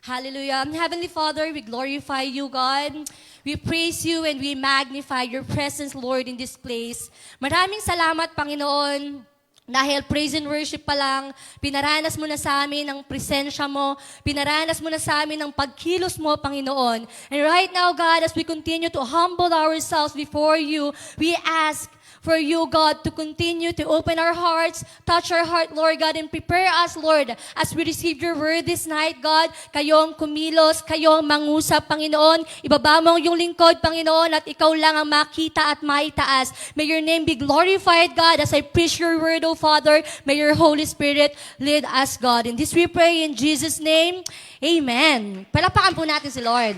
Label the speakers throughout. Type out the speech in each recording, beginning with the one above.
Speaker 1: Hallelujah. Heavenly Father, we glorify you, God. We praise you and we magnify your presence, Lord, in this place. Maraming salamat, Panginoon. Dahil praise and worship pa lang, pinaranas mo na sa amin ang presensya mo, pinaranas mo na sa amin ang pagkilos mo, Panginoon. And right now, God, as we continue to humble ourselves before you, we ask for you, God, to continue to open our hearts, touch our heart, Lord God, and prepare us, Lord, as we receive your word this night, God. Kayong kumilos, kayong mangusap, Panginoon. Ibaba mo yung lingkod, Panginoon, at ikaw lang ang makita at maitaas. May your name be glorified, God, as I preach your word, O Father. May your Holy Spirit lead us, God. In this we pray in Jesus' name. Amen. Palapakan po natin si Lord.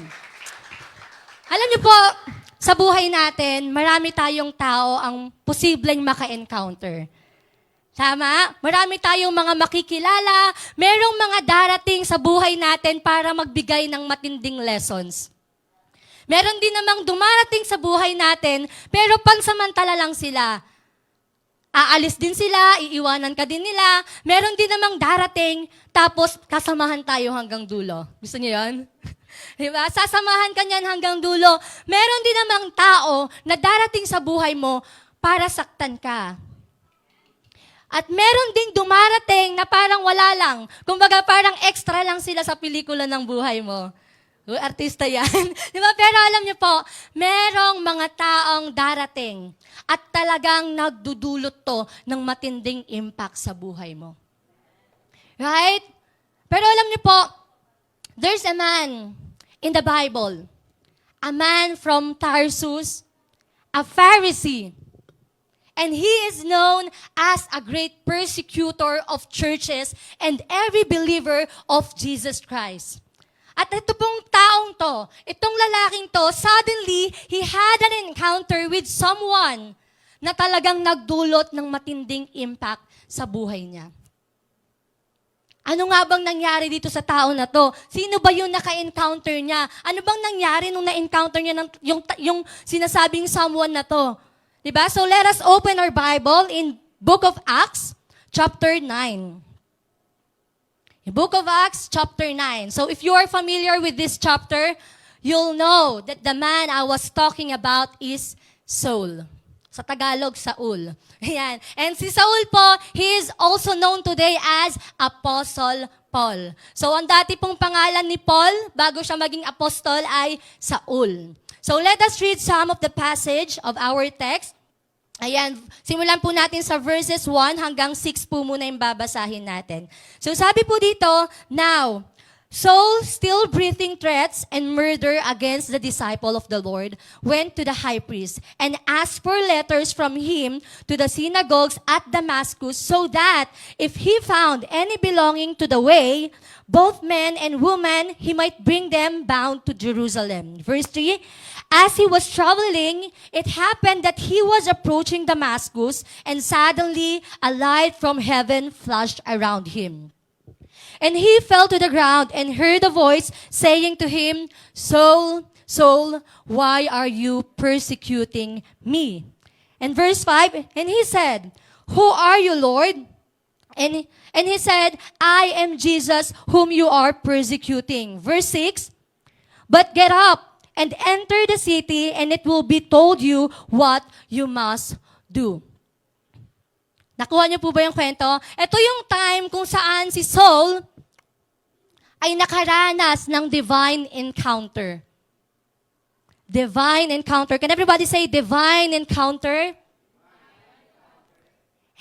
Speaker 1: Alam niyo po, sa buhay natin, marami tayong tao ang posibleng maka-encounter. Tama? Marami tayong mga makikilala, merong mga darating sa buhay natin para magbigay ng matinding lessons. Meron din namang dumarating sa buhay natin, pero pansamantala lang sila. Aalis din sila, iiwanan ka din nila. Meron din namang darating, tapos kasamahan tayo hanggang dulo. Gusto niyo yan? Diba? Sasamahan ka niyan hanggang dulo. Meron din namang tao na darating sa buhay mo para saktan ka. At meron ding dumarating na parang wala lang. Kumbaga parang extra lang sila sa pelikula ng buhay mo. Artista yan. Diba? Pero alam niyo po, merong mga taong darating at talagang nagdudulot to ng matinding impact sa buhay mo. Right? Pero alam niyo po, there's a man in the Bible, a man from Tarsus, a Pharisee, and he is known as a great persecutor of churches and every believer of Jesus Christ. At ito pong taong to, itong lalaking to, suddenly, he had an encounter with someone na talagang nagdulot ng matinding impact sa buhay niya. Ano nga bang nangyari dito sa tao na to? Sino ba yung naka-encounter niya? Ano bang nangyari nung na-encounter niya yung sinasabing someone na to? Diba? So let us open our Bible in Book of Acts, chapter 9. In Book of Acts, chapter 9. So if you are familiar with this chapter, you'll know that the man I was talking about is Saul. Sa Tagalog, Saul. Ayan. And si Saul po, he is also known today as Apostle Paul. So ang dati pong pangalan ni Paul, bago siya maging apostol, ay Saul. So let us read some of the passage of our text. Ayan, simulan po natin sa verses 1 hanggang 6 po muna yung babasahin natin. So sabi po dito, now, Saul, still breathing threats and murder against the disciple of the Lord, went to the high priest and asked for letters from him to the synagogues at Damascus, so that if he found any belonging to the way, both men and women, he might bring them bound to Jerusalem. Verse 3, as he was traveling, it happened that he was approaching Damascus, and suddenly a light from heaven flashed around him. And he fell to the ground and heard a voice saying to him, Saul, Saul, why are you persecuting me? And verse 5, and he said, who are you, Lord? And he said, I am Jesus whom you are persecuting. Verse 6, but get up and enter the city, and it will be told you what you must do. Nakuha niyo po ba yung kwento? Ito yung time kung saan si Saul ay nakaranas ng divine encounter. Divine encounter. Can everybody say divine encounter?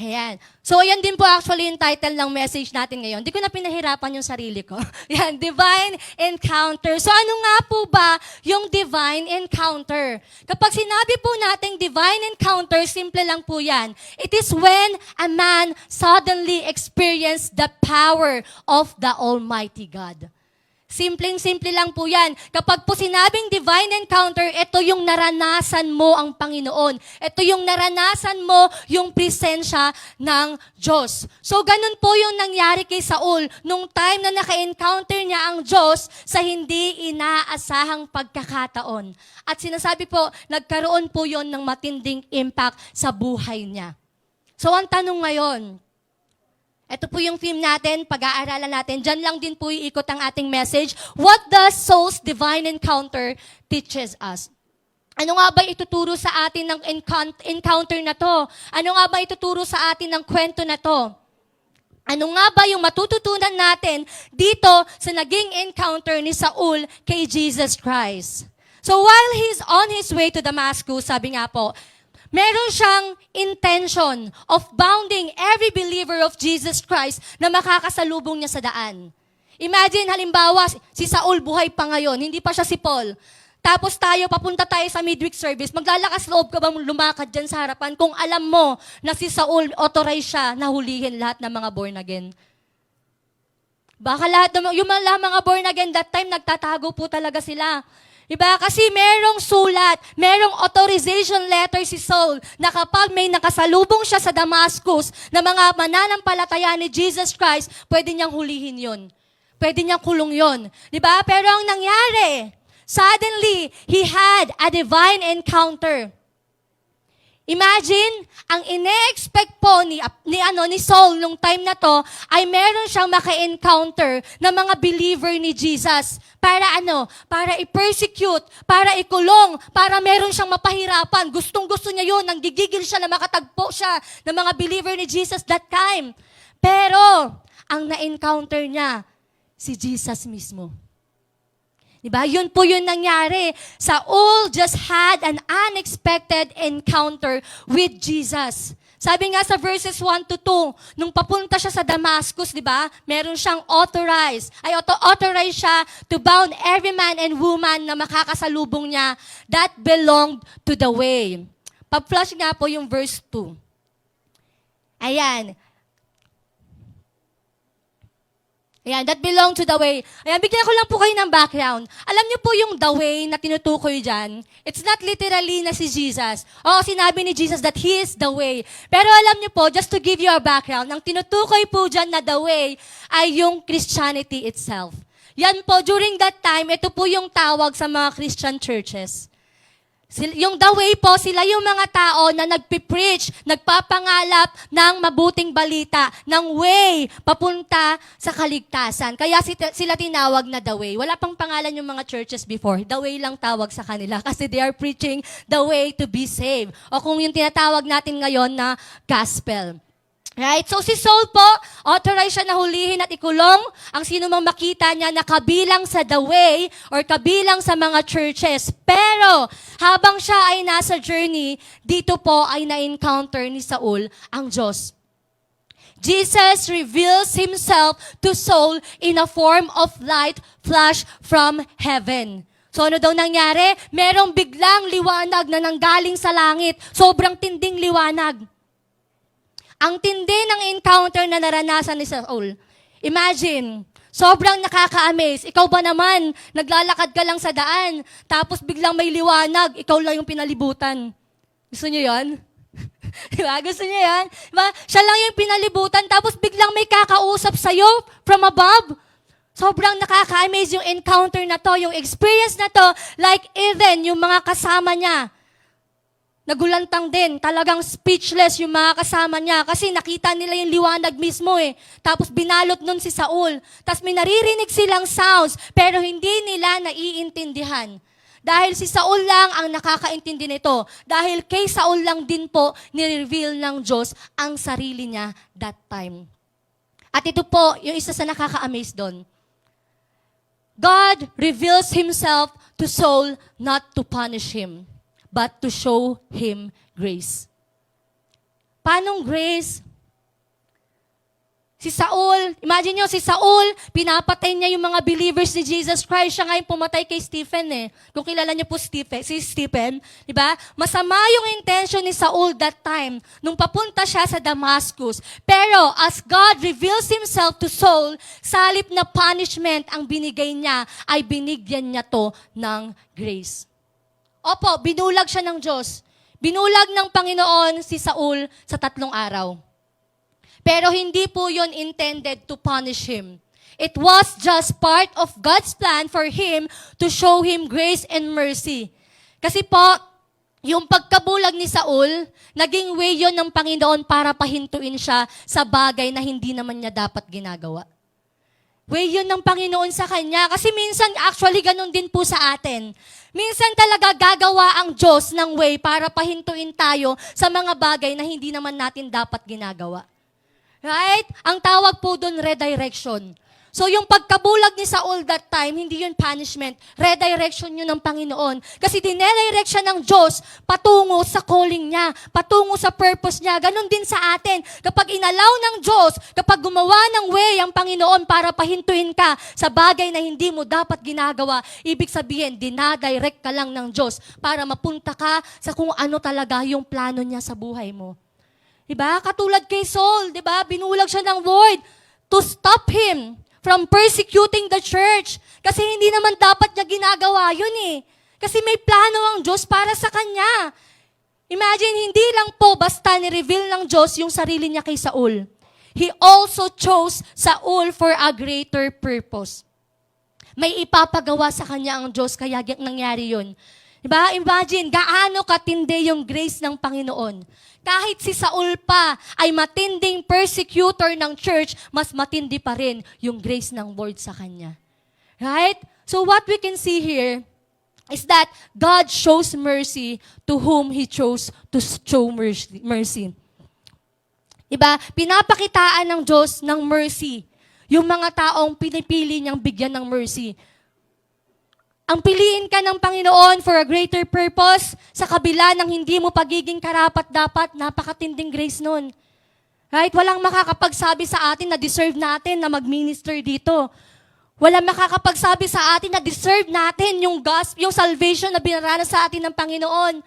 Speaker 1: Ayan. So, ayan din po actually yung title ng message natin ngayon. Hindi ko na pinahirapan yung sarili ko. Ayan, divine encounter. So, ano nga po ba yung divine encounter? Kapag sinabi po nating divine encounter, simple lang po yan. It is when a man suddenly experienced the power of the Almighty God. Simpleng-simple lang po yan. Kapag po sinabing divine encounter, ito yung naranasan mo ang Panginoon. Ito yung naranasan mo yung presensya ng Diyos. So, ganun po yung nangyari kay Saul nung time na naka-encounter niya ang Diyos sa hindi inaasahang pagkakataon. At sinasabi po, nagkaroon po yon ng matinding impact sa buhay niya. So, ang tanong ngayon, Ito po yung theme natin, pag-aaralan natin. Diyan lang din po iikot ang ating message. What does soul's divine encounter teaches us? Ano nga ba ituturo sa atin ng encounter na to? Ano nga ba ituturo sa atin ng kwento na to? Ano nga ba yung matututunan natin dito sa naging encounter ni Saul kay Jesus Christ? So while he's on his way to Damascus, sabi nga po, meron siyang intention of bounding every believer of Jesus Christ na makakasalubong niya sa daan. Imagine, halimbawa, si Saul buhay pa ngayon, hindi pa siya si Paul. Tapos papunta tayo sa midweek service, maglalakas loob ka bang lumakad dyan sa harapan kung alam mo na si Saul, authorized siya na hulihin lahat ng mga born again? Baka lahat, yung mga born again, that time nagtatago po talaga sila. Diba? Kasi merong sulat, merong authorization letter si Saul na kapag may nakasalubong siya sa Damascus na mga mananampalataya ni Jesus Christ, pwede niyang hulihin yon. Pwede niyang kulong yon. Diba? Pero ang nangyari, suddenly, he had a divine encounter. Imagine, ang ine-expect po ni Saul nung time na to ay meron siyang maka-encounter ng mga believer ni Jesus. Para Para i-persecute, para ikulong, para meron siyang mapahirapan. Gustong-gusto niya yun, nanggigigil siya na makatagpo siya ng mga believer ni Jesus that time. Pero, ang na-encounter niya, si Jesus mismo. Diba? Yun po yun nangyari. Saul just had an unexpected encounter with Jesus. Sabi nga sa verses 1 to 2, nung papunta siya sa Damascus, diba? Meron siyang authorized siya to bound every man and woman na makakasalubong niya that belonged to the way. Pag-flash nga po yung verse 2. Ayan, that belong to the way. Ayan, bigyan ko lang po kayo ng background. Alam niyo po yung the way na tinutukoy dyan, it's not literally na si Jesus. Oo, sinabi ni Jesus that He is the way. Pero alam niyo po, just to give you a background, ang tinutukoy po dyan na the way ay yung Christianity itself. Yan po, during that time, ito po yung tawag sa mga Christian churches. Yung the way po, sila yung mga tao na nagpipreach, nagpapangalap ng mabuting balita, ng way papunta sa kaligtasan. Kaya sila tinawag na the way. Wala pang pangalan yung mga churches before. The way lang tawag sa kanila kasi they are preaching the way to be saved. O kung yung tinatawag natin ngayon na gospel. Right? So si Saul po, authorized siya na hulihin at ikulong ang sino mang makita niya na kabilang sa the way or kabilang sa mga churches. Pero habang siya ay nasa journey, dito po ay na-encounter ni Saul ang Diyos. Jesus reveals Himself to Saul in a form of light flash from heaven. So ano daw nangyari? Merong biglang liwanag na nanggaling sa langit. Sobrang tinding liwanag. Ang tindi ng encounter na naranasan ni Saul. Imagine, sobrang nakaka-amaze. Ikaw ba naman, naglalakad ka lang sa daan, tapos biglang may liwanag, ikaw lang yung pinalibutan. Gusto niyo yan? Diba? Gusto niyo yan? Diba? Siya lang yung pinalibutan, tapos biglang may kakausap sa'yo from above. Sobrang nakaka-amaze yung encounter na to, yung experience na to, like even yung mga kasama niya. Nagulantang din, talagang speechless yung mga kasama niya kasi nakita nila yung liwanag mismo eh. Tapos binalot nun si Saul. Tapos may naririnig silang sounds pero hindi nila naiintindihan. Dahil si Saul lang ang nakakaintindi nito. Dahil kay Saul lang din po nireveal ng Diyos ang sarili niya that time. At ito po yung isa sa nakaka-amaze doon. God reveals Himself to Saul not to punish him, but to show him grace. Paanong grace? Si Saul, imagine nyo, si Saul, pinapatay niya yung mga believers ni Jesus Christ. Siya nga yung pumatay kay Stephen eh. Kung kilala niyo po si Stephen, di ba? Masama yung intention ni Saul that time, nung papunta siya sa Damascus. Pero as God reveals Himself to Saul, sa halip na punishment ang binigay niya, ay binigyan niya to ng grace. Opo, binulag siya ng Diyos. Binulag ng Panginoon si Saul sa 3 araw. Pero hindi po yun intended to punish him. It was just part of God's plan for him to show him grace and mercy. Kasi po, yung pagkabulag ni Saul, naging way yon ng Panginoon para pahintuin siya sa bagay na hindi naman niya dapat ginagawa. Way yun ng Panginoon sa kanya. Kasi minsan, actually, ganun din po sa atin. Minsan talaga gagawa ang Diyos ng way para pahintuin tayo sa mga bagay na hindi naman natin dapat ginagawa. Right? Ang tawag po doon, redirection. So yung pagkabulag ni Saul that time, hindi yun punishment. Redirection yun ng Panginoon. Kasi dinedirect siya ng Diyos patungo sa calling niya, patungo sa purpose niya. Ganon din sa atin. Kapag inalaw ng Diyos, kapag gumawa ng way ang Panginoon para pahintuin ka sa bagay na hindi mo dapat ginagawa, ibig sabihin, dinadirect ka lang ng Diyos para mapunta ka sa kung ano talaga yung plano niya sa buhay mo. Diba? Katulad kay Saul, diba? Binulag siya ng word to stop him from persecuting the church. Kasi hindi naman dapat niya ginagawa yun eh. Kasi may plano ang Diyos para sa kanya. Imagine, hindi lang po basta ni-reveal ng Diyos yung sarili niya kay Saul. He also chose Saul for a greater purpose. May ipapagawa sa kanya ang Diyos, kaya nangyari yun. Diba? Imagine, gaano katindi yung grace ng Panginoon. Kahit si Saul pa ay matinding persecutor ng church, mas matindi pa rin yung grace ng Lord sa kanya. Right? So what we can see here is that God shows mercy to whom He chose to show mercy. Diba? Pinapakitaan ng Diyos ng mercy yung mga taong pinipili niyang bigyan ng mercy. Ang piliin ka ng Panginoon for a greater purpose, sa kabila ng hindi mo pagiging karapat-dapat, napakatinding grace nun. Right? Walang makakapagsabi sa atin na deserve natin na mag-minister dito. Walang makakapagsabi sa atin na deserve natin yung gospel, yung salvation na binarana sa atin ng Panginoon.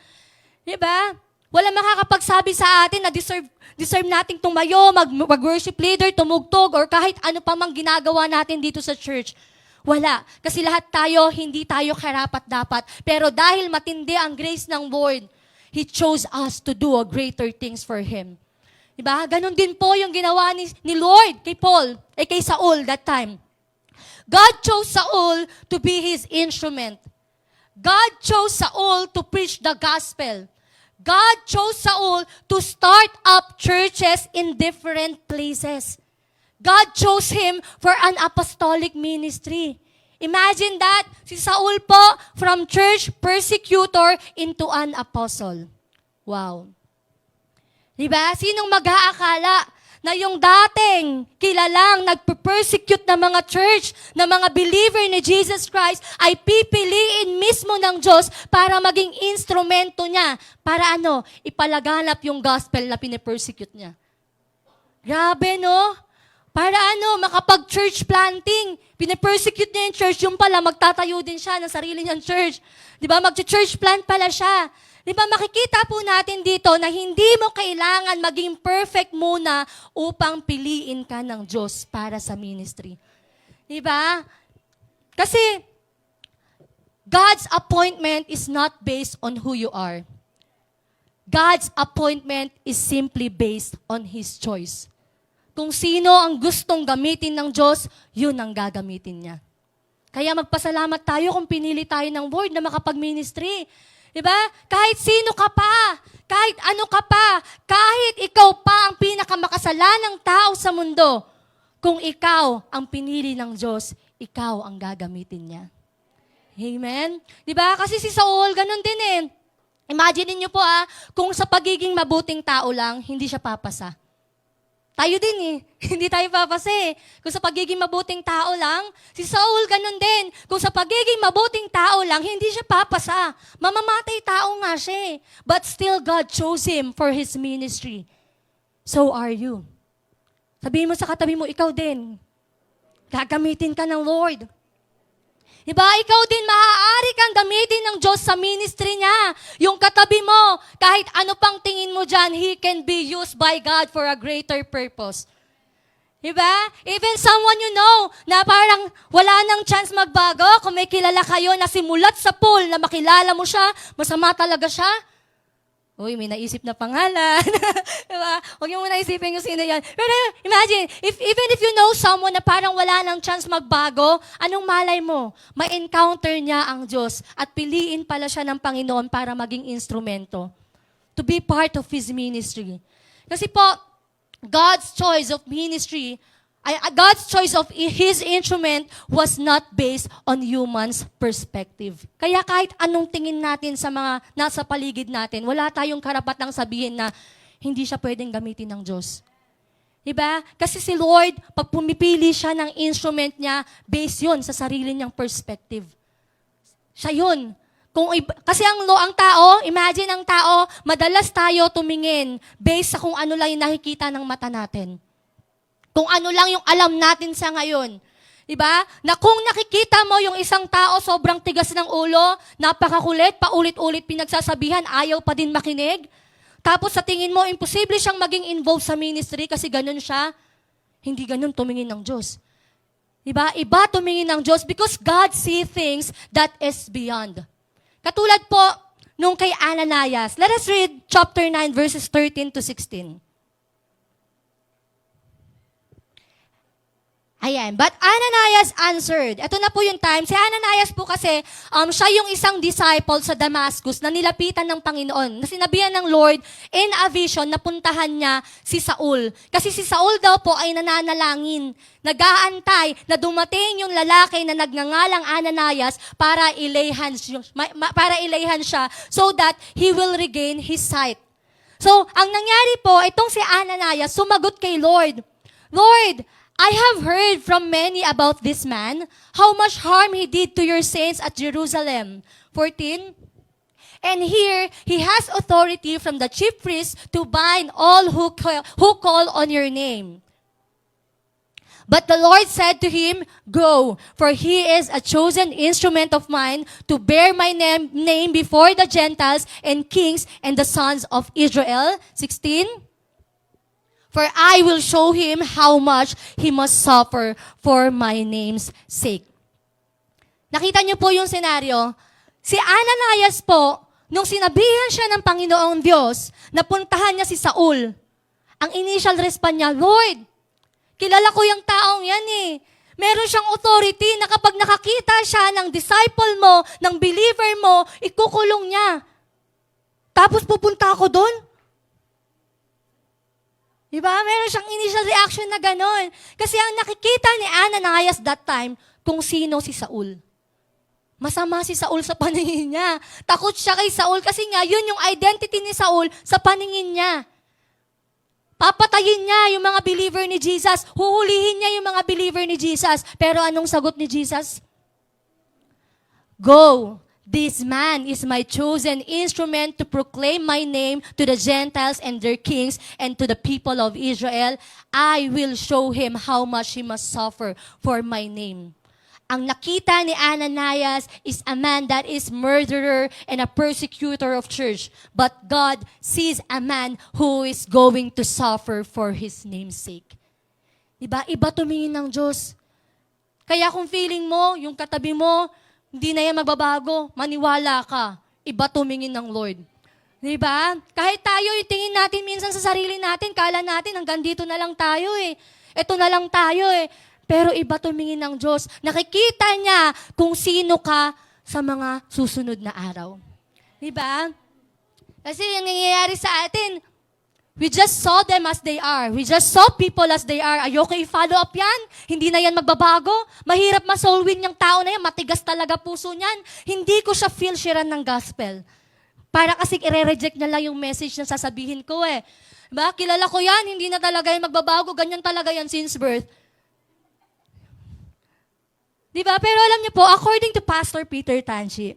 Speaker 1: Diba? Walang makakapagsabi sa atin na deserve nating tumayo, mag-worship leader, tumugtog, or kahit ano pa mang ginagawa natin dito sa church. Wala. Kasi lahat tayo, hindi tayo karapat-dapat. Pero dahil matindi ang grace ng Lord, He chose us to do a greater things for Him. Diba? Ganon din po yung ginawa ni Lord kay Saul that time. God chose Saul to be His instrument. God chose Saul to preach the gospel. God chose Saul to start up churches in different places. God chose him for an apostolic ministry. Imagine that, si Saul po, from church persecutor into an apostle. Wow. Diba? Sinong mag-aakala na yung dating kilalang nagpe-persecute ng mga church, ng mga believer ni Jesus Christ, ay pipiliin mismo ng Diyos para maging instrumento niya. Para ipalaganap yung gospel na pinipersecute niya. Grabe, no? Para makapag-church planting. Pinipersecute niya yung church, yung pala, magtatayo din siya ng sarili niyang church. Di ba? Mag-church plant pala siya. Di ba? Makikita po natin dito na hindi mo kailangan maging perfect muna upang piliin ka ng Diyos para sa ministry. Di ba? Kasi, God's appointment is not based on who you are. God's appointment is simply based on His choice. Kung sino ang gustong gamitin ng Diyos, yun ang gagamitin niya. Kaya magpasalamat tayo kung pinili tayo ng Word na makapag-ministry. Diba? Kahit sino ka pa, kahit ano ka pa, kahit ikaw pa ang pinakamakasalanang tao sa mundo, kung ikaw ang pinili ng Diyos, ikaw ang gagamitin niya. Amen? Diba? Kasi si Saul, ganun din eh. Imagine niyo po kung sa pagiging mabuting tao lang, hindi siya papasa. Tayo din eh. Hindi tayo papasa eh. Kung sa pagiging mabuting tao lang, si Saul ganun din. Kung sa pagiging mabuting tao lang, hindi siya papasa. Mamamatay tao nga siya eh. But still God chose him for his ministry. So are you. Sabihin mo sa katabi mo, ikaw din. Gagamitin ka ng Lord. Diba? Ikaw din, maaari kang gamitin ng Diyos sa ministry niya. Yung katabi mo, kahit ano pang tingin mo dyan, he can be used by God for a greater purpose. Diba? Even someone you know, na parang wala nang chance magbago, kung may kilala kayo na simulat sa pool na makilala mo siya, masama talaga siya. Uy, may naisip na pangalan. Diba? Huwag niyo muna isipin kung sino yan. Pero imagine, even if you know someone na parang wala nang chance magbago, anong malay mo? Ma-encounter niya ang Diyos at piliin pala siya ng Panginoon para maging instrumento. To be part of His ministry. Kasi po, God's choice of ministry, God's choice of His instrument was not based on human's perspective. Kaya kahit anong tingin natin sa mga nasa paligid natin, wala tayong karapatang sabihin na hindi siya pwedeng gamitin ng Diyos. Diba? Kasi si Lord, pag pumipili siya ng instrument niya, based yun sa sarili niyang perspective. Siya yun. Kasi ang tao, imagine ang tao, madalas tayo tumingin based sa kung ano lang yung nakikita ng mata natin. Kung ano lang yung alam natin sa ngayon. Diba? Na kung nakikita mo yung isang tao sobrang tigas ng ulo, napakakulit, paulit-ulit pinagsasabihan, ayaw pa din makinig. Tapos sa tingin mo, imposible siyang maging involved sa ministry kasi ganun siya. Hindi ganun tumingin ng Diyos. Diba? Iba tumingin ng Diyos because God sees things that is beyond. Katulad po nung kay Ananias. Let us read chapter 9 verses 13 to 16. Ayan. But Ananias answered. Ito na po yung time. Si Ananias po kasi, siya yung isang disciple sa Damascus na nilapitan ng Panginoon. Na sinabihan ng Lord in a vision na puntahan niya si Saul. Kasi si Saul daw po ay nananalangin. Nag-aantay na dumating yung lalaki na nagngangalang Ananias para ilayhan siya so that he will regain his sight. So, ang nangyari po, itong si Ananias sumagot kay Lord. Lord, I have heard from many about this man, how much harm he did to your saints at Jerusalem. 14. And here, he has authority from the chief priests to bind all who call on your name. But the Lord said to him, Go, for he is a chosen instrument of mine to bear my name before the Gentiles and kings and the sons of Israel. 16. For I will show him how much he must suffer for my name's sake. Nakita niyo po yung senaryo? Si Ananias po, nung sinabihan siya ng Panginoong Diyos, napuntahan niya si Saul. Ang initial response niya, Lord, kilala ko yung taong yan eh. Meron siyang authority na kapag nakakita siya ng disciple mo, ng believer mo, ikukulong niya. Tapos pupunta ako doon? Diba? Meron siyang initial reaction na gano'n. Kasi ang nakikita ni Ananias that time, kung sino si Saul. Masama si Saul sa paningin niya. Takot siya kay Saul kasi nga, yun yung identity ni Saul sa paningin niya. Papatayin niya yung mga believer ni Jesus. Huhulihin niya yung mga believer ni Jesus. Pero anong sagot ni Jesus? Go. This man is my chosen instrument to proclaim my name to the Gentiles and their kings and to the people of Israel. I will show him how much he must suffer for my name. Ang nakita ni Ananias is a man that is murderer and a persecutor of church. But God sees a man who is going to suffer for his name's sake. Diba? Iba tumingin ng Diyos. Kaya kung feeling mo, yung katabi mo, hindi na yan magbabago, maniwala ka. Iba tumingin ng Lord. Diba? Kahit tayo, yung tingin natin minsan sa sarili natin, kala natin hanggang dito na lang tayo eh. Ito na lang tayo eh. Pero iba tumingin ng Diyos. Nakikita niya kung sino ka sa mga susunod na araw. Diba? Kasi yung nangyayari sa atin, we just saw them as they are. We just saw people as they are. Ayoko i-follow up yan. Hindi na yan magbabago. Mahirap ma-soul win yung tao na yan. Matigas talaga puso niyan. Hindi ko siya feel sharean ng gospel. Para kasi i-reject niya lang yung message na sasabihin ko eh. Diba? Kilala ko yan. Hindi na talaga yan magbabago. Ganyan talaga yan since birth. Diba? Pero alam niyo po, according to Pastor Peter Tanchi,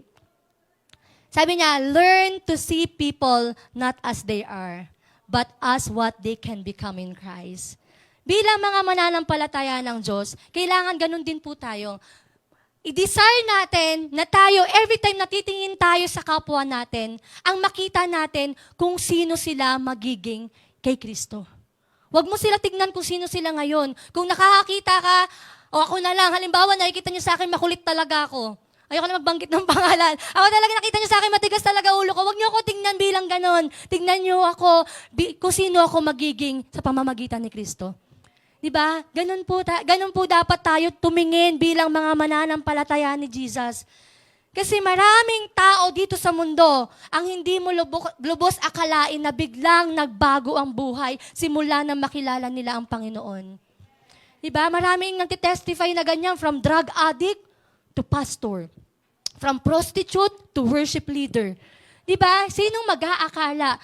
Speaker 1: sabi niya, learn to see people not as they are, but as what they can become in Christ. Bilang mga mananampalataya ng Diyos, kailangan ganun din po tayo. I-desire natin na tayo, every time natitingin tayo sa kapwa natin, ang makita natin kung sino sila magiging kay Kristo. Huwag mo sila tignan kung sino sila ngayon. Kung nakakakita ka, o ako na lang, halimbawa nakikita niyo sa akin, makulit talaga ako. Ayoko na magbanggit ng pangalan. Ako talaga, nakita niyo sa akin, matigas talaga ulo ko. Huwag niyo ako tingnan bilang ganon. Tingnan niyo ako kung sino ako magiging sa pamamagitan ni Kristo. Diba? Ganun po dapat tayo tumingin bilang mga mananampalataya ni Jesus. Kasi maraming tao dito sa mundo ang hindi mo lubos akalain na biglang nagbago ang buhay simula na makilala nila ang Panginoon. Diba? Maraming nagtitestify na ganyan, from drug addict to pastor. From prostitute to worship leader. Diba? Sinong mag-aakala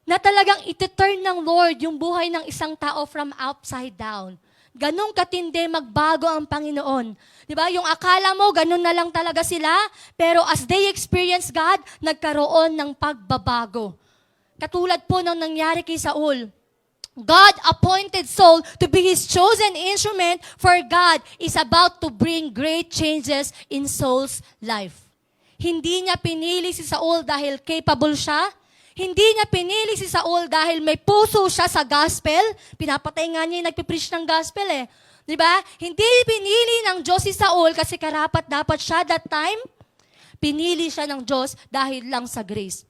Speaker 1: na talagang iti-turn ng Lord yung buhay ng isang tao from upside down? Ganong katindi magbago ang Panginoon. Diba? Yung akala mo, ganun na lang talaga sila, pero as they experience God, nagkaroon ng pagbabago. Katulad po ng nangyari kay Saul. God appointed Saul to be His chosen instrument, for God is about to bring great changes in Saul's life. Hindi niya pinili si Saul dahil capable siya. Hindi niya pinili si Saul dahil may puso siya sa gospel. Pinapatay nga niya yung nagpipreach ng gospel eh. Diba? Hindi pinili ng Diyos si Saul kasi karapat dapat siya that time. Pinili siya ng Diyos dahil lang sa grace.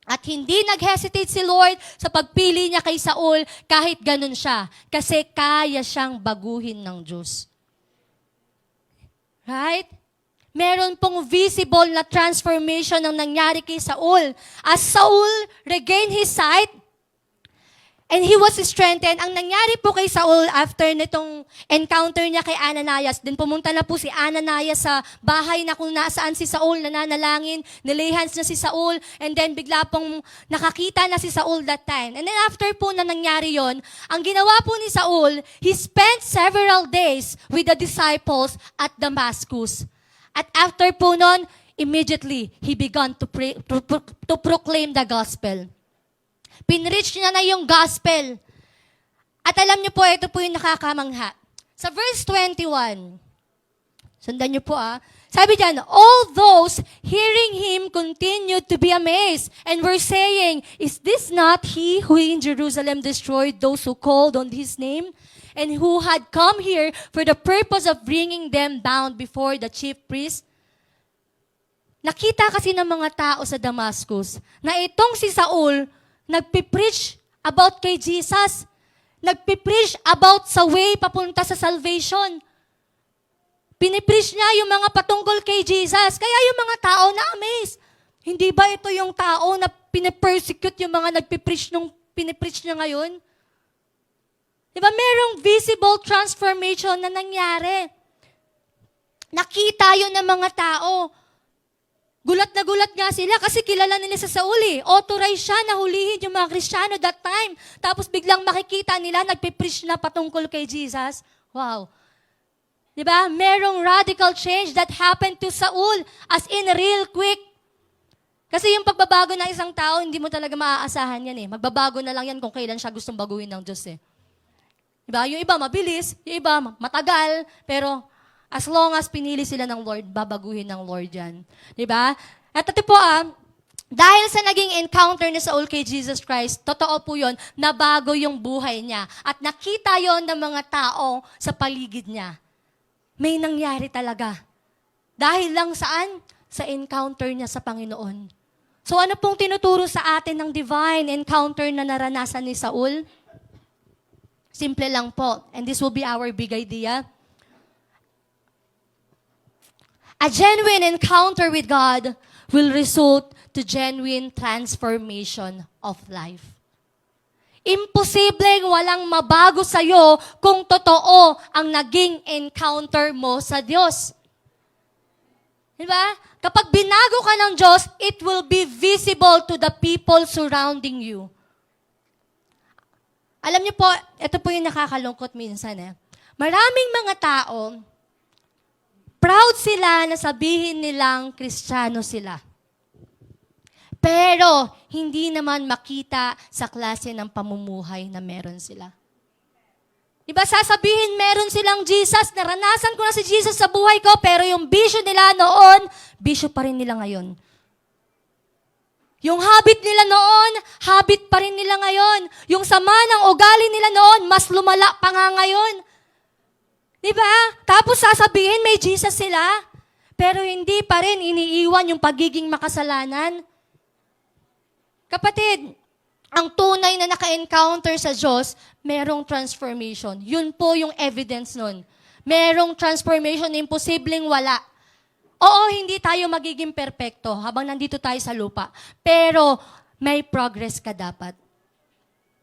Speaker 1: At hindi nag-hesitate si Lord sa pagpili niya kay Saul kahit ganun siya. Kasi kaya siyang baguhin ng Diyos. Right? Meron pong visible na transformation ang nangyari kay Saul. As Saul regained his sight, and he was strengthened. Ang nangyari po kay Saul after nitong encounter niya kay Ananias, din pumunta na po si Ananias sa bahay na kung nasaan si Saul nananalangin, nilay hands na si Saul, and then bigla pong nakakita na si Saul that time. And then after po na nangyari yon, ang ginawa po ni Saul, he spent several days with the disciples at Damascus. At after po nun, immediately, he began to proclaim the gospel. Pinreach niya na yung gospel. At alam niyo po, ito po yung nakakamangha. Sa verse 21, sundan niyo po sabi diyan, all those hearing him continued to be amazed and were saying, is this not he who in Jerusalem destroyed those who called on his name? And who had come here for the purpose of bringing them bound before the chief priest? Nakita kasi ng mga tao sa Damascus na itong si Saul, nagpipreach about kay Jesus. Nagpipreach about sa way papunta sa salvation. Pinipreach niya yung mga patungkol kay Jesus. Kaya yung mga tao na-amaze. Hindi ba ito yung tao na pinipersecute yung mga nagpipreach nung pinipreach niya ngayon? Diba merong visible transformation na nangyari? Nakita yun ng mga tao. Gulat na gulat nga sila kasi kilala nila sa Saul eh. Authorized siya na hulihin yung mga Kristiyano that time. Tapos biglang makikita nila, nagpipreach na patungkol kay Jesus. Wow. Diba? Merong radical change that happened to Saul as in real quick. Kasi yung pagbabago ng isang tao, hindi mo talaga maaasahan yan eh. Magbabago na lang yan kung kailan siya gustong baguhin ng Diyos eh. Diba? Yung iba mabilis, yung iba matagal, pero as long as pinili sila ng Lord, babaguhin ng Lord yan. Diba? At ito po dahil sa naging encounter ni Saul kay Jesus Christ, totoo po yun, nabago yung buhay niya. At nakita yon ng mga tao sa paligid niya. May nangyari talaga. Dahil lang saan? Sa encounter niya sa Panginoon. So ano pong tinuturo sa atin ng divine encounter na naranasan ni Saul? Simple lang po. And this will be our big idea. A genuine encounter with God will result to genuine transformation of life. Imposibleng walang mabago sa'yo kung totoo ang naging encounter mo sa Diyos. Diba? Kapag binago ka ng Diyos, it will be visible to the people surrounding you. Alam niyo po, ito po yung nakakalungkot minsan Maraming mga tao, proud sila na sabihin nilang Kristiyano sila. Pero, hindi naman makita sa klase ng pamumuhay na meron sila. Diba sasabihin meron silang Jesus, naranasan ko na si Jesus sa buhay ko, pero yung bisyo nila noon, bisyo pa rin nila ngayon. Yung habit nila noon, habit pa rin nila ngayon. Yung sama ng ugali nila noon, mas lumala pa nga ngayon. Diba? Tapos sasabihin may Jesus sila. pero hindi pa rin iniiwan yung pagiging makasalanan. Kapatid, ang tunay na naka-encounter sa Diyos, merong transformation. Yun po yung evidence nun. Merong transformation na imposibleng wala. Oo, hindi tayo magiging perpekto habang nandito tayo sa lupa. Pero may progress ka dapat.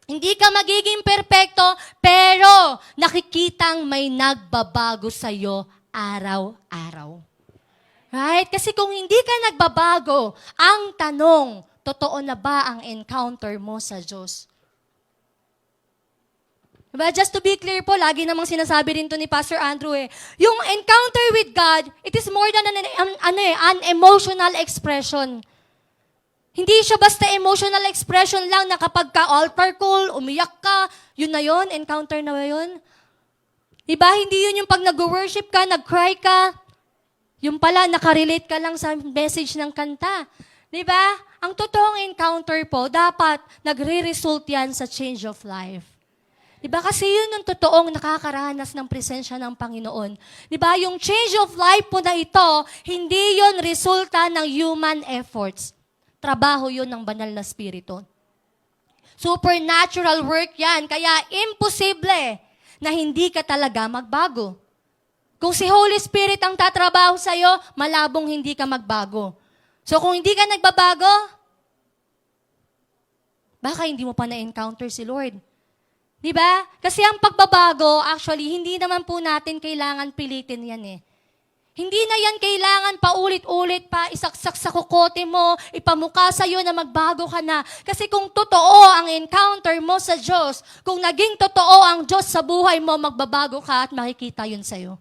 Speaker 1: Hindi ka magiging perpekto, pero nakikitang may nagbabago sa'yo araw-araw. Right? Kasi kung hindi ka nagbabago, ang tanong, totoo na ba ang encounter mo sa Diyos? Diba? Just to be clear po, lagi namang sinasabi rin to ni Pastor Andrew yung encounter with God, it is more than an emotional expression. Hindi siya basta emotional expression lang na kapag ka altar call, umiyak ka, yun na yun, encounter na yun. Diba? Hindi yun yung pag nag-worship ka, nag-cry ka, yung pala, nakarelate ka lang sa message ng kanta. Diba? Ang totoong encounter po, dapat nagre-result yan sa change of life. Diba? Kasi yun yung totoong nakakaranas ng presensya ng Panginoon. Diba? Yung change of life po na ito, hindi yun resulta ng human efforts. Trabaho yun ng banal na spirito. Supernatural work yan. Kaya imposible na hindi ka talaga magbago. Kung si Holy Spirit ang tatrabaho sa'yo, malabong hindi ka magbago. So kung hindi ka nagbabago, baka hindi mo pa na-encounter si Lord. Diba? Kasi ang pagbabago, actually, hindi naman po natin kailangan pilitin yan Hindi na yan kailangan paulit-ulit pa, isaksak sa kukote mo, ipamukha sa'yo na magbago ka na. Kasi kung totoo ang encounter mo sa Diyos, kung naging totoo ang Diyos sa buhay mo, magbabago ka at makikita yun sa'yo.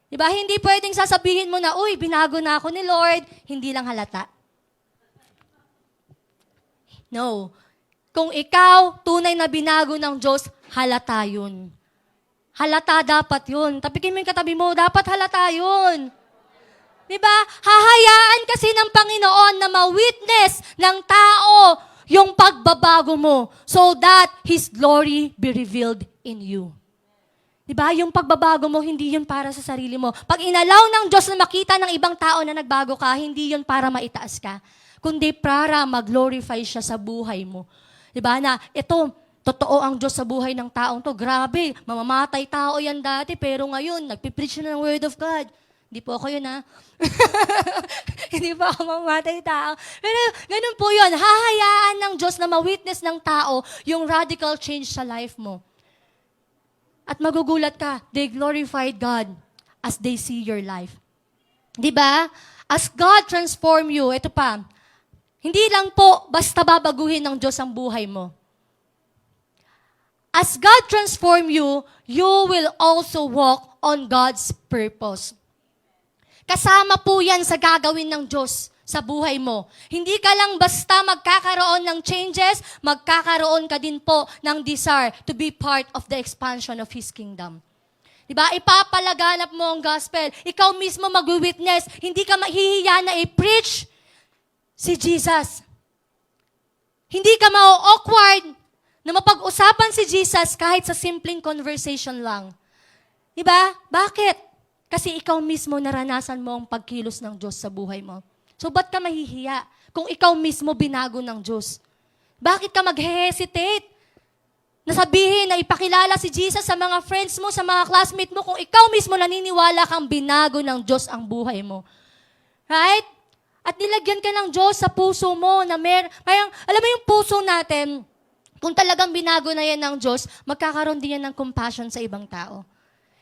Speaker 1: Diba? Hindi pwedeng sasabihin mo na, uy, binago na ako ni Lord, hindi lang halata. No. Kung ikaw, tunay na binago ng Diyos, halata yun. Halata dapat yun. Tapikin mo yung katabi mo, dapat halata yun. Diba? Hahayaan kasi ng Panginoon na ma-witness ng tao yung pagbabago mo so that His glory be revealed in you. Diba? Yung pagbabago mo, hindi yun para sa sarili mo. Pag inalaw ng Diyos na makita ng ibang tao na nagbago ka, hindi yun para maitaas ka, kundi para mag-glorify siya sa buhay mo. Diba? Na ito, totoo ang Diyos sa buhay ng taong to. Grabe, mamamatay tao yan dati, pero ngayon, nagpipreach na ng Word of God. Hindi po ako yun, ha? Hindi po ako mamamatay tao. Pero ganun po yun. Hahayaan ng Diyos na ma-witness ng tao yung radical change sa life mo. At magugulat ka, they glorified God as they see your life. Diba? As God transform you, ito pa, hindi lang po basta babaguhin ng Diyos ang buhay mo. As God transform you, you will also walk on God's purpose. Kasama po yan sa gagawin ng Diyos sa buhay mo. Hindi ka lang basta magkakaroon ng changes, magkakaroon ka din po ng desire to be part of the expansion of His kingdom. Diba? Ipapalaganap mo ang gospel. Ikaw mismo mag-witness. Hindi ka mahihiya na i-preach si Jesus. Hindi ka ma-awkward na mapag-usapan si Jesus kahit sa simpleng conversation lang. Diba? Bakit? Kasi ikaw mismo naranasan mo ang pagkilos ng Diyos sa buhay mo. So, ba't ka mahihiya kung ikaw mismo binago ng Diyos? Bakit ka mag-hesitate na sabihin na ipakilala si Jesus sa mga friends mo, sa mga classmates mo, kung ikaw mismo naniniwala kang binago ng Diyos ang buhay mo? Right? At nilagyan ka ng Diyos sa puso mo na alam mo yung puso natin, kung talagang binago na yan ng Diyos, magkakaroon din yan ng compassion sa ibang tao.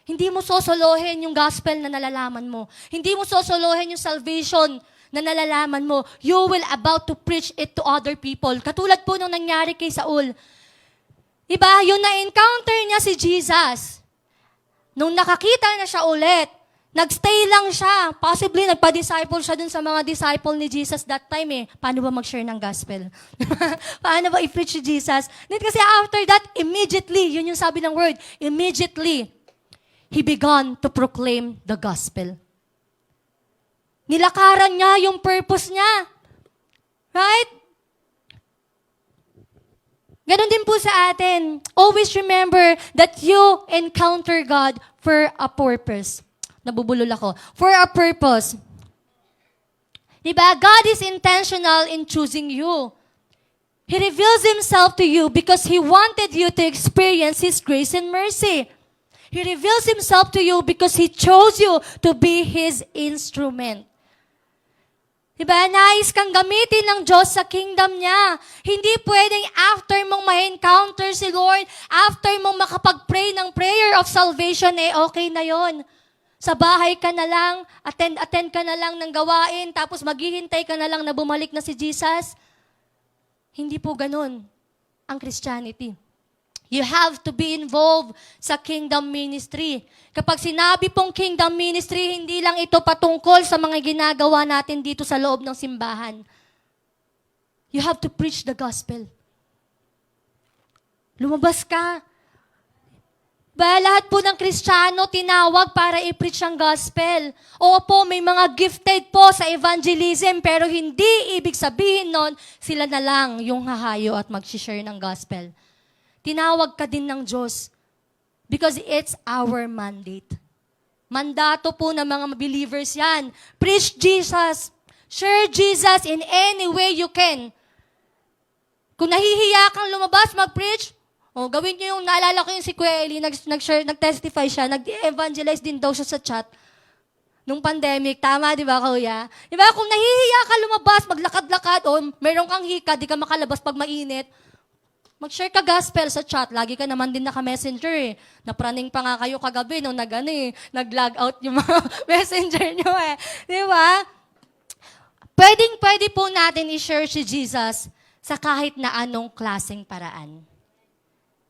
Speaker 1: Hindi mo sosolohin yung gospel na nalalaman mo. Hindi mo sosolohin yung salvation na nalalaman mo. You will about to preach it to other people. Katulad po nung nangyari kay Saul. Diba? Yung na-encounter niya si Jesus. Nung nakakita na siya ulit, nagstay lang siya. Possibly, nagpa-disciple siya dun sa mga disciple ni Jesus that time Paano ba mag-share ng gospel? Paano ba i-preach si Jesus? Kasi after that, immediately, yun yung sabi ng word, immediately, he began to proclaim the gospel. Nilakaran niya yung purpose niya. Right? Ganon din po sa atin. Always remember that you encounter God for a purpose. Nabubulol ako. For a purpose. Diba? God is intentional in choosing you. He reveals Himself to you because He wanted you to experience His grace and mercy. He reveals Himself to you because He chose you to be His instrument. Diba? Nais kang gamitin ng Diyos sa kingdom niya. Hindi pwedeng after mong ma-encounter si Lord, after mong makapag-pray ng prayer of salvation, okay na yon. Sa bahay ka na lang, attend ka na lang ng gawain, tapos maghihintay ka na lang na bumalik na si Jesus. Hindi po ganun ang Christianity. You have to be involved sa kingdom ministry. Kapag sinabi pong kingdom ministry, hindi lang ito patungkol sa mga ginagawa natin dito sa loob ng simbahan. You have to preach the gospel. Lumabas ka. Lahat po ng Kristiyano tinawag para i-preach ang gospel. Opo, may mga gifted po sa evangelism, pero hindi ibig sabihin nun, sila na lang yung hahayo at mag-share ng gospel. Tinawag ka din ng Diyos because it's our mandate. Mandato po ng mga believers yan. Preach Jesus. Share Jesus in any way you can. Kung nahihiya kang lumabas, mag-preach, gawin niyo yung, naalala ko yung si Kuya Eli, nag-testify siya, nag-evangelize din daw siya sa chat. Nung pandemic, tama, di ba, Kuya? Di ba, kung nahihiya ka lumabas, maglakad-lakad, o meron kang hika, di ka makalabas pag mainit, mag-share ka gospel sa chat. Lagi ka naman din naka-messenger eh. Napraning pa nga kayo kagabi nung nag-log out yung mga messenger nyo eh. Di ba? Pwede po natin i-share si Jesus sa kahit na anong klaseng paraan.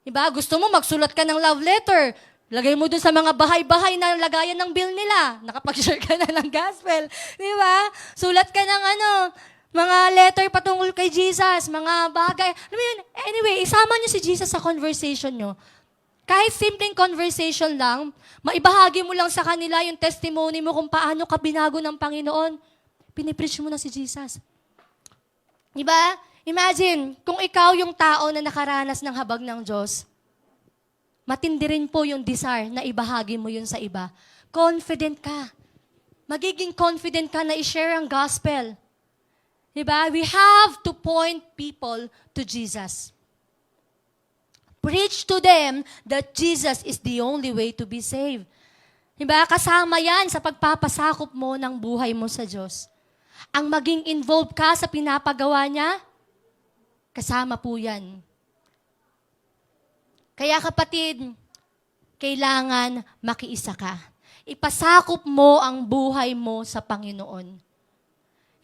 Speaker 1: Diba? Gusto mo, magsulat ka ng love letter. Lagay mo dun sa mga bahay-bahay na lagayan ng bill nila. Nakapag-share ka na ng gospel. Diba? Sulat ka ng mga letter patungkol kay Jesus, mga bagay. Alam mo yun, anyway, isama niyo si Jesus sa conversation niyo. Kahit simpleng conversation lang, maibahagi mo lang sa kanila yung testimony mo kung paano ka binago ng Panginoon. Pinipreach mo na si Jesus. Diba? Imagine, kung ikaw yung tao na nakaranas ng habag ng Diyos, matindi rin po yung desire na ibahagi mo yun sa iba. Confident ka. Magiging confident ka na i-share ang gospel. Diba? We have to point people to Jesus. Preach to them that Jesus is the only way to be saved. Diba? Kasama yan sa pagpapasakop mo ng buhay mo sa Diyos. Ang maging involved ka sa pinapagawa niya, kasama po yan. Kaya kapatid, kailangan makiisa ka. Ipasakop mo ang buhay mo sa Panginoon.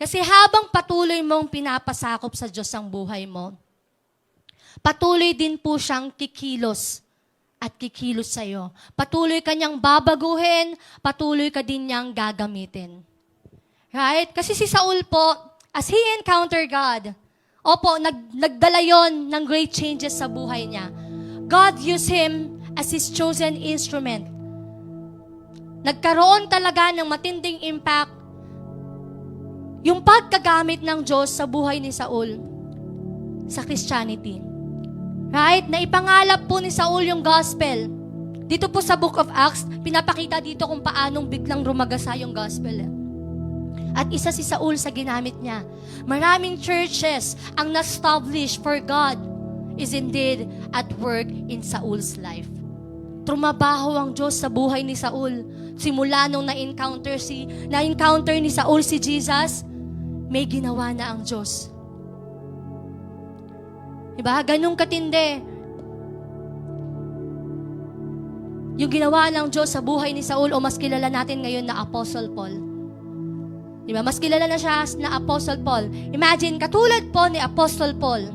Speaker 1: Kasi habang patuloy mong pinapasakop sa Diyos ang buhay mo, patuloy din po siyang kikilos at kikilos sa'yo. Patuloy ka niyang babaguhin, patuloy ka din niyang gagamitin. Right? Kasi si Saul po, as he encountered God, nagdala yon ng great changes sa buhay niya. God used him as His chosen instrument. Nagkaroon talaga ng matinding impact yung pagkagamit ng Diyos sa buhay ni Saul sa Christianity. Right? Naipangalap po ni Saul yung gospel. Dito po sa Book of Acts, pinapakita dito kung paanong biglang rumagasa yung gospel. At isa si Saul sa ginamit niya. Maraming churches ang na-establish for God is indeed at work in Saul's life. Trumabaho ang Diyos sa buhay ni Saul. Simula nung na-encounter ni Saul si Jesus, may ginawa na ang Diyos. Diba? Ganun katindi. Yung ginawa ng Diyos sa buhay ni Saul, o mas kilala natin ngayon na Apostle Paul. Diba? Mas kilala na siya na Apostle Paul. Imagine, katulad po ni Apostle Paul,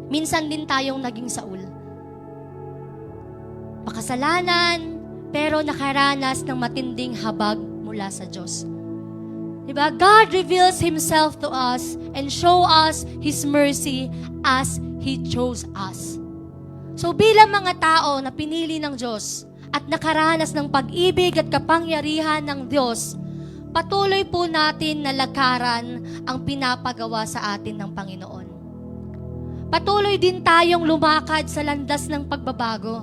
Speaker 1: minsan din tayong naging Saul. Makasalanan, pero nakaranas ng matinding habag mula sa Diyos. Diba? God reveals Himself to us and show us His mercy as He chose us. So bilang mga tao na pinili ng Diyos at nakaranas ng pag-ibig at kapangyarihan ng Diyos, patuloy po natin na lakaran ang pinapagawa sa atin ng Panginoon. Patuloy din tayong lumakad sa landas ng pagbabago.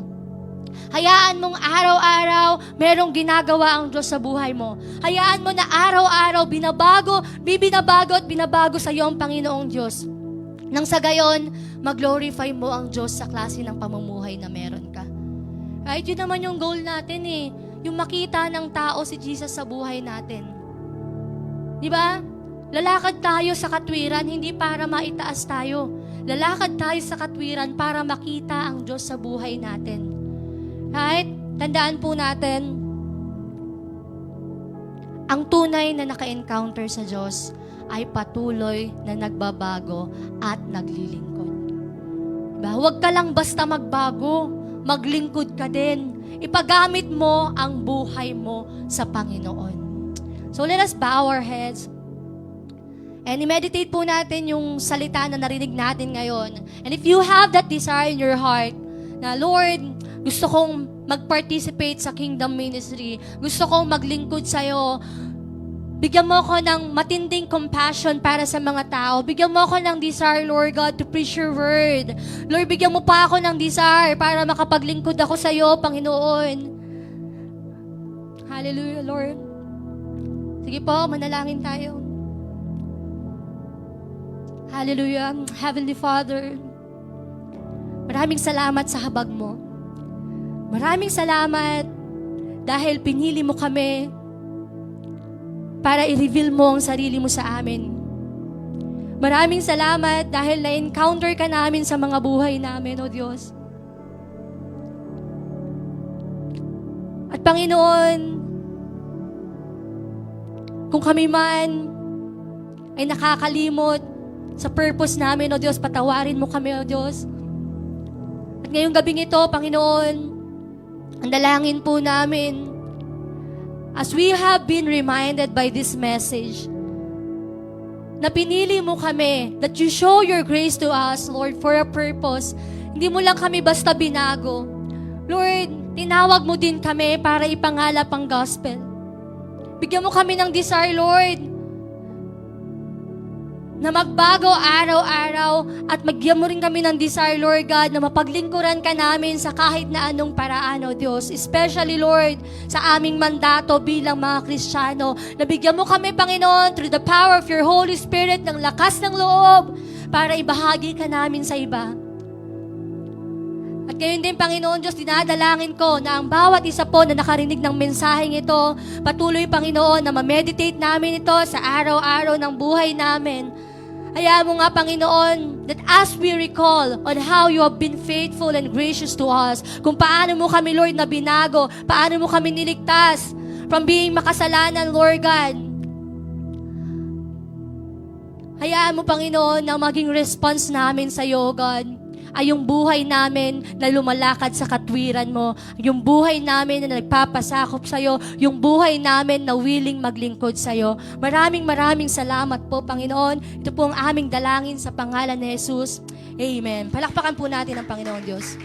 Speaker 1: Hayaan mong araw-araw merong ginagawa ang Diyos sa buhay mo. Hayaan mo na araw-araw binabago at binabago sa iyo ang Panginoong Diyos. Nang sa gayon, mag-glorify mo ang Diyos sa klase ng pamumuhay na meron ka. Right? Yun naman yung goal natin eh. Yung makita ng tao si Jesus sa buhay natin. Di ba? Lalakad tayo sa katwiran, hindi para maitaas tayo. Lalakad tayo sa katwiran para makita ang Diyos sa buhay natin. Right? Tandaan po natin, ang tunay na naka-encounter sa Diyos ay patuloy na nagbabago at naglilingkod. Diba? Huwag ka lang basta magbago, maglingkod ka din. Ipagamit mo ang buhay mo sa Panginoon. So let us bow our heads. And i-meditate po natin yung salita na narinig natin ngayon. And if you have that desire in your heart, na Lord, gusto kong mag-participate sa kingdom ministry, gusto kong maglingkod sa'yo, bigyan mo ako ng matinding compassion para sa mga tao. Bigyan mo ako ng desire, Lord God, to preach your word. Lord, bigyan mo pa ako ng desire para makapaglingkod ako sa'yo, Panginoon. Hallelujah, Lord. Sige po, manalangin tayo. Hallelujah. Heavenly Father, maraming salamat sa habag mo. Maraming salamat dahil pinili mo kami para i-reveal mo ang sarili mo sa amin. Maraming salamat dahil na-encounter ka namin sa mga buhay namin, O Diyos. At Panginoon, kung kami man ay nakakalimot sa purpose namin, O Diyos, patawarin mo kami, O Diyos. At ngayong gabing ito, Panginoon, ang dalangin po namin, as we have been reminded by this message, na pinili mo kami, that you show your grace to us, Lord, for a purpose. Hindi mo lang kami basta binago. Lord, tinawag mo din kami para ipangalap ang gospel. Bigyan mo kami ng desire, Lord, na magbago araw-araw at magyan mo rin kami ng desire, Lord God, na mapaglingkuran ka namin sa kahit na anong paraan, O Diyos. Especially, Lord, sa aming mandato bilang mga Kristiyano. Nabigyan mo kami, Panginoon, through the power of your Holy Spirit, ng lakas ng loob para ibahagi ka namin sa iba. At ngayon din, Panginoon Diyos, dinadalangin ko na ang bawat isa po na nakarinig ng mensaheng ito, patuloy, Panginoon, na ma-meditate namin ito sa araw-araw ng buhay namin. Hayaan mo nga, Panginoon, that as we recall on how you have been faithful and gracious to us, kung paano mo kami, Lord, na binago, paano mo kami niligtas from being makasalanan, Lord God. Hayaan mo, Panginoon, na maging response namin sa iyo, God, ay yung buhay namin na lumalakad sa katwiran mo, yung buhay namin na nagpapasakop sa iyo, yung buhay namin na willing maglingkod sa iyo. Maraming salamat po, Panginoon. Ito po ang aming dalangin sa pangalan ni Jesus. Amen. Palakpakan po natin ang Panginoon Diyos.